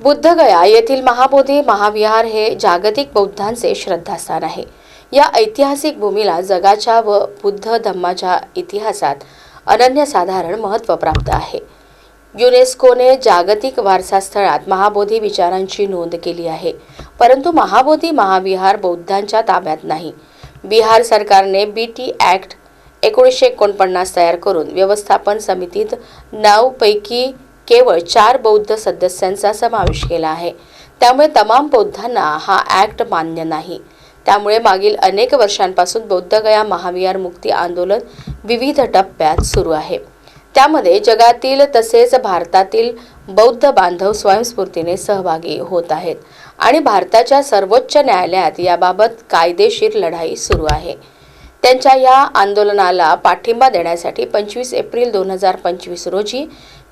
बुद्धगया येथील महाबोधी महाविहार हे जागतिक बौद्धांचे श्रद्धास्थान आहे। या ऐतिहासिक भूमीला जगाच्या व बुद्ध धम्माच्या इतिहासात अनन्यसाधारण महत्त्व प्राप्त आहे। युनेस्कोने जागतिक वारसा स्थळात महाबोधी विचारांची नोंद केली आहे, परंतु महाबोधी महाविहार बौद्धांच्या ताब्यात नाही। बिहार सरकारने बीटी ॲक्ट 1949 तयार करून व्यवस्थापन समितीत 9 पैकी केवळ 4 बौद्ध सदस्यांचा समावेश केला आहे। त्यामुळे तमाम बौद्धांना हा ॲक्ट मान्य नाही। त्यामुळे मागील अनेक वर्षांपासून बुद्धगया महाविहार मुक्ती आंदोलन विविध टप्प्यात सुरू आहे। त्यामध्ये जगातील तसेच भारतातील बौद्ध बांधव स्वयंस्फूर्तीने सहभागी होत आहेत आणि भारताच्या सर्वोच्च न्यायालयात याबाबत कायदेशीर लढाई सुरू आहे। त्यांच्या या आंदोलनाला पाठिंबा देण्यासाठी 25 एप्रिल 2025 रोजी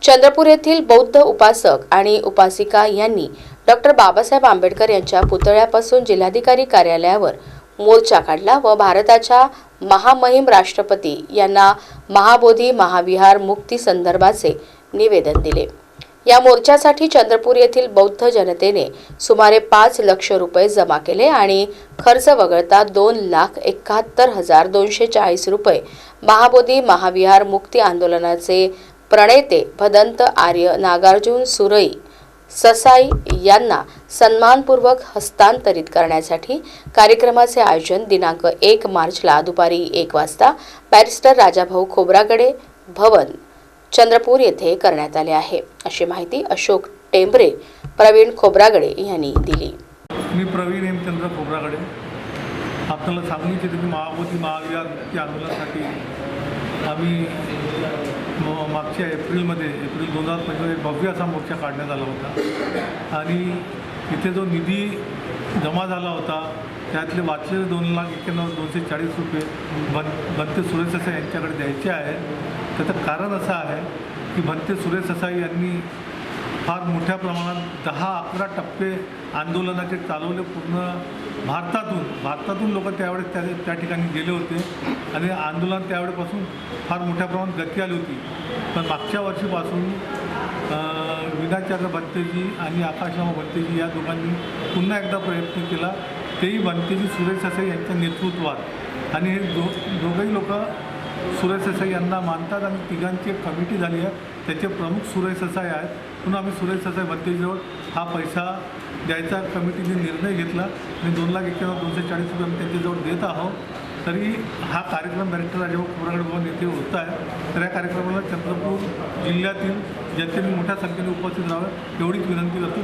चंद्रपूर येथील बौद्ध उपासक आणि उपासिका यांनी डॉक्टर बाबासाहेब आंबेडकर यांच्या पुतळ्यापासून जिल्हाधिकारी कार्यालयावर मोर्चा काढला व भारताच्या महामहिम राष्ट्रपती यांना महाबोधी महाविहार मुक्ती संदर्भाचे निवेदन दिले। या मोर्चासाठी चंद्रपूर येथील बौद्ध जनतेने सुमारे 5 लाख रुपये जमा केले आणि खर्च वगळता 2,71,240 रुपये महाबोधी महाविहार मुक्ती आंदोलनाचे प्रणेते भदंत आर्य नागार्जुन सुरई ससाई यांना सन्मानपूर्वक हस्तांतरित करण्यासाठी कार्यक्रमाचे आयोजन दिनांक 1 मार्चला दुपारी 1 वाजता बॅरिस्टर राजाभाऊ खोब्रागडे भवन चंद्रपूर येथे करण्यात आले आहे, अशी माहिती अशोक टेंबरे प्रवीण खोब्रागडे यांनी दिली। मी प्रवीण हेमचंद्र खोब्रागडे आपल्याला सांगू इच्छितो की महाबोधी महाविहार मुक्ती आंदोलनासाठी आम्ही मागच्या एप्रिल 2025 भव्य असा मोर्चा काढण्यात आला होता आणि इथे जो निधी जमा झाला होता त्यातले वाचलेले 2,91,240 रुपये भंते सुरेश ससाई यांच्याकडे द्यायचे आहे। त्याचं कारण असं आहे की भंते सुरेश ससाई यांनी फार मोठ्या प्रमाणात 10-11 टप्पे आंदोलनाचे चालवले। पूर्ण भारतातून लोक त्यावेळेस त्या ठिकाणी गेले होते आणि आंदोलन त्यावेळेपासून फार मोठ्या प्रमाणात गती आली होती। पण मागच्या वर्षीपासून विनाचार्य भंतेजी आणि आकाशराव भंतेजी या दोघांनी पुन्हा एकदा प्रयत्न केला, तेही भंतेजी सुरेश ससाई यांच्या नेतृत्वात। आणि हे दोघंही लोक सुरेश ससाई यांना मानतात आणि तिघांची एक कमिटी झाली आहे, त्याचे प्रमुख सुरेश ससाई आहेत। म्हणून आम्ही सुरेश ससाई भंतेजीजवळ हा पैसा द्यायचा कमिटीने निर्णय घेतला आणि 2,91,240 रुपये आम्ही त्यांच्याजवळ देत आहोत। तरी हा कार्यक्रम बॅरिस्टर राजाभाऊ खोब्रागडे भवन येथे होत आहे। तर या कार्यक्रमाला चंद्रपूर जिल्ह्यातील जनतेने मोठ्या संख्येने उपस्थित राहावे एवढीच विनंती करतो।